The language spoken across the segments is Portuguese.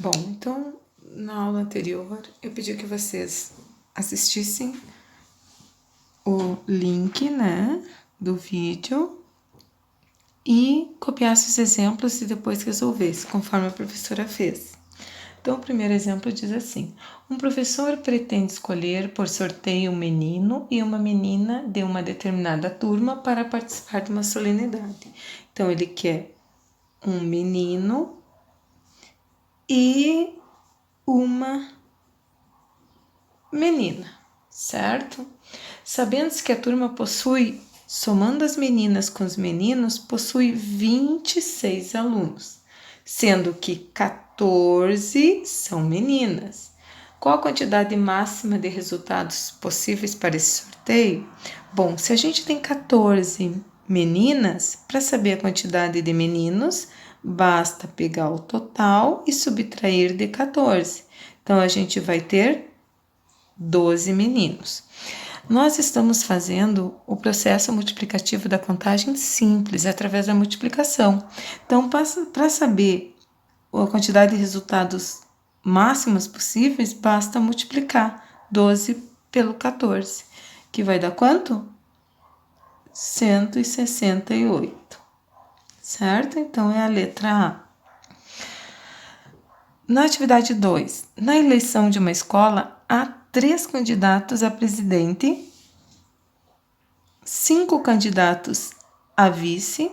Bom, então, na aula anterior, eu pedi que vocês assistissem o link, né, do vídeo e copiassem os exemplos e depois resolvesse, conforme a professora fez. Então, o primeiro exemplo diz assim: um professor pretende escolher por sorteio um menino e uma menina de uma determinada turma para participar de uma solenidade. Então, ele quer um menino e uma menina, certo? Sabendo-se que a turma possui, somando as meninas com os meninos, possui 26 alunos, sendo que 14 são meninas. Qual a quantidade máxima de resultados possíveis para esse sorteio? Bom, se a gente tem 14 meninas, para saber a quantidade de meninos, basta pegar o total e subtrair de 14. Então, a gente vai ter 12 meninos. Nós estamos fazendo o processo multiplicativo da contagem simples, através da multiplicação. Então, para saber a quantidade de resultados máximos possíveis, basta multiplicar 12 pelo 14, que vai dar quanto? 168, certo? Então, é a letra A. Na atividade 2, na eleição de uma escola, há 3 candidatos a presidente, 5 candidatos a vice,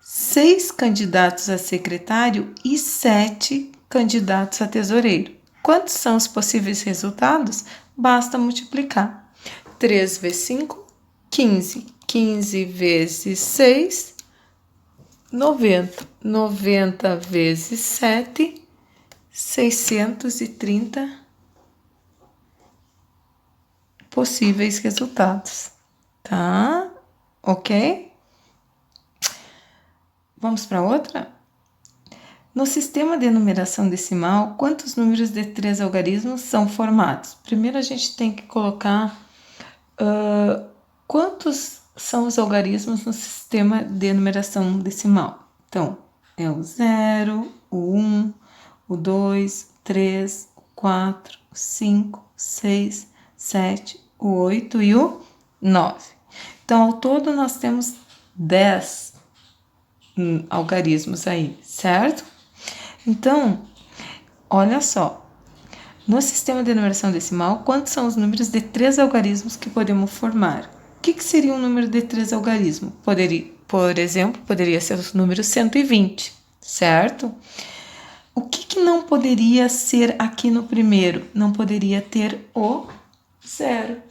6 candidatos a secretário e 7 candidatos a tesoureiro. Quantos são os possíveis resultados? Basta multiplicar. 3 vezes 5, 15. 15 vezes 6, 90. 90 vezes 7, 630 possíveis resultados. Tá? Ok? Vamos para outra? No sistema de numeração decimal, quantos números de 3 algarismos são formados? Primeiro a gente tem que colocar quantos são os algarismos no sistema de numeração decimal. Então, é o 0, o 1, o 2, o 3, o 4, o 5, o 6, 7, o 8 e o 9. Então, ao todo, nós temos 10 algarismos aí, certo? Então, olha só. No sistema de numeração decimal, quantos são os números de 3 algarismos que podemos formar? O que seria um número de 3 algarismos? Por exemplo, poderia ser o número 120, certo? O que não poderia ser aqui no primeiro? Não poderia ter o 0.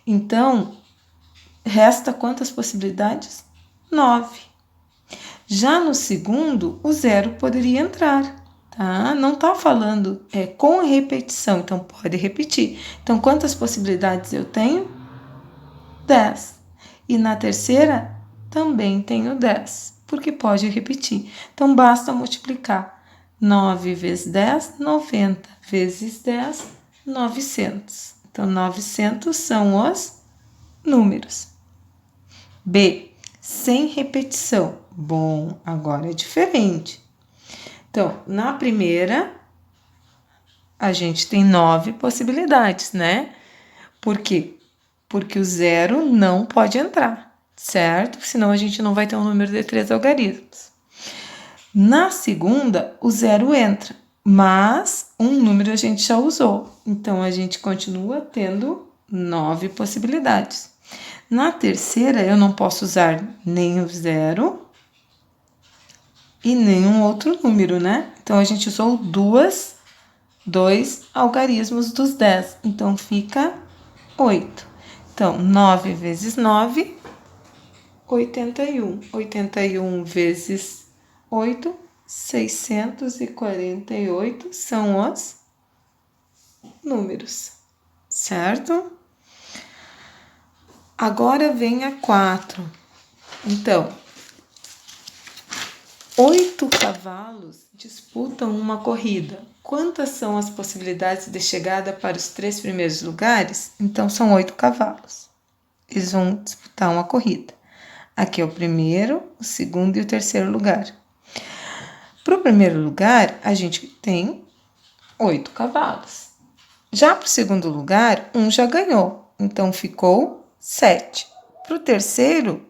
Então, resta quantas possibilidades? 9. Já no segundo, o 0 poderia entrar, tá? Não está falando com repetição, então pode repetir. Então, quantas possibilidades eu tenho? 10. E na terceira, também tenho 10, porque pode repetir. Então, basta multiplicar. 9 vezes 10, 90 vezes 10, 900. Então, 900 são os números. B, sem repetição. Bom, agora é diferente. Então, na primeira, a gente tem 9 possibilidades, né? Por quê? Porque o 0 não pode entrar, certo? Senão a gente não vai ter um número de 3 algarismos. Na segunda, o 0 entra, mas um número a gente já usou. Então, a gente continua tendo 9 possibilidades. Na terceira, eu não posso usar nem o 0 e nenhum outro número, né? Então, a gente usou dois algarismos dos 10. Então, fica 8. Então, 9 vezes 9, 81. 81 vezes 8, 648 são os números, certo? Agora vem a 4. Então, 8 cavalos disputam uma corrida. Quantas são as possibilidades de chegada para os 3 primeiros lugares? Então, são 8 cavalos. Eles vão disputar uma corrida. Aqui é o primeiro, o segundo e o terceiro lugar. Para o primeiro lugar, a gente tem 8 cavalos. Já para o segundo lugar, 1 já ganhou, então ficou 7. Para o terceiro,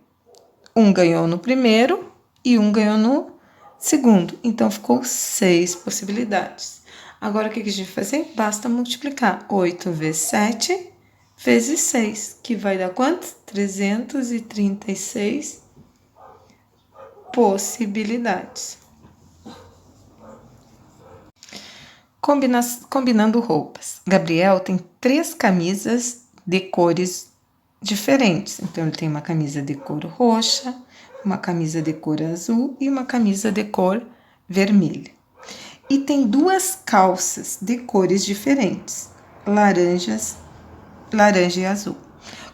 1 ganhou no primeiro e 1 ganhou no segundo, então ficou 6 possibilidades. Agora, o que a gente vai fazer? Basta multiplicar 8 vezes 7 vezes 6, que vai dar quanto? 336 possibilidades. Combinando roupas. Gabriel tem 3 camisas de cores diferentes. Então, ele tem uma camisa de cor roxa, uma camisa de cor azul e uma camisa de cor vermelha. E tem 2 calças de cores diferentes, laranja e azul.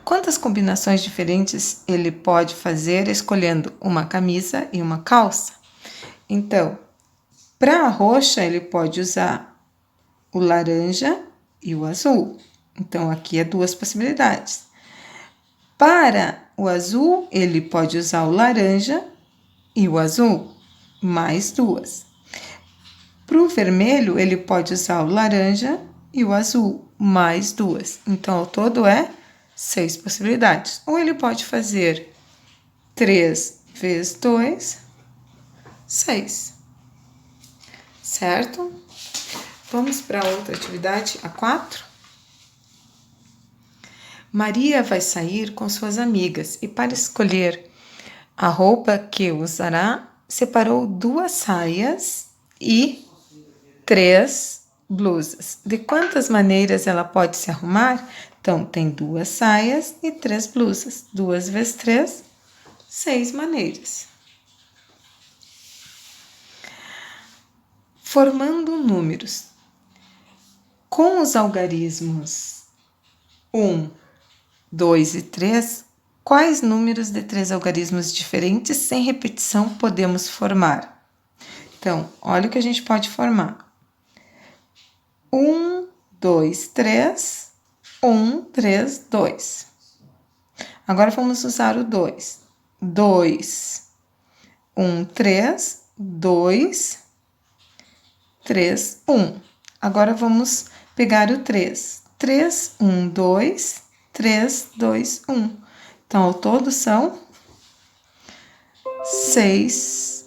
Quantas combinações diferentes ele pode fazer escolhendo uma camisa e uma calça? Então, para a roxa, ele pode usar o laranja e o azul. Então, aqui é 2 possibilidades. Para o azul, ele pode usar o laranja e o azul, mais 2. Para o vermelho, ele pode usar o laranja e o azul, mais 2. Então, ao todo é 6 possibilidades. Ou ele pode fazer 3 vezes 2, 6. Certo? Vamos para outra atividade, a 4. Maria vai sair com suas amigas e, para escolher a roupa que usará, separou 2 saias e 3 blusas. De quantas maneiras ela pode se arrumar? Então, tem 2 saias e 3 blusas. 2 vezes 3, 6 maneiras. Formando números. Com os algarismos 1, 2 e 3, quais números de 3 algarismos diferentes sem repetição podemos formar? Então, olha o que a gente pode formar. 1, 2, 3, 1, 3, 2. Agora vamos usar o 2. 2, 1, 3, 2, 3, 1. Agora vamos pegar o 3. 3, 1, 2, 3, 2, 1. Então, ao todo são 6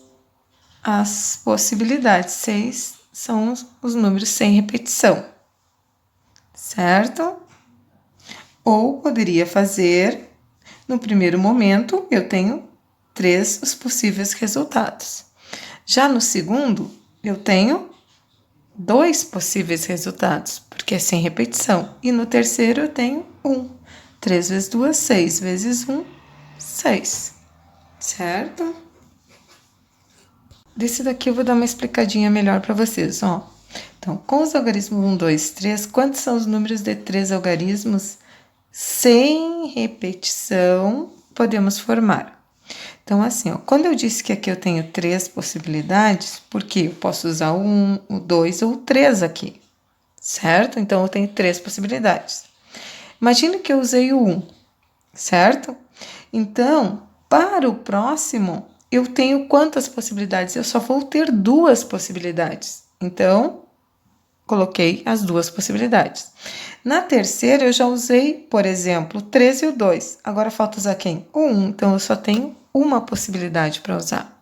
as possibilidades. 6 são os números sem repetição, certo? Ou poderia fazer, no primeiro momento, eu tenho 3 os possíveis resultados. Já no segundo, eu tenho 2 possíveis resultados, porque é sem repetição. E no terceiro, eu tenho 1. 3 vezes 2, 6 vezes 1, 6. Certo? Desse daqui eu vou dar uma explicadinha melhor para vocês, ó. Então, com os algarismos 1, 2, 3, quantos são os números de 3 algarismos sem repetição podemos formar? Então, assim, ó, quando eu disse que aqui eu tenho 3 possibilidades, porque eu posso usar o 1, o 2 ou o 3 aqui, certo? Então, eu tenho 3 possibilidades. Imagine que eu usei o 1, certo? Então, para o próximo, eu tenho quantas possibilidades? Eu só vou ter 2 possibilidades. Então, coloquei as 2 possibilidades. Na terceira, eu já usei, por exemplo, o 3 e o 2. Agora falta usar quem? O 1. Então, eu só tenho uma possibilidade para usar.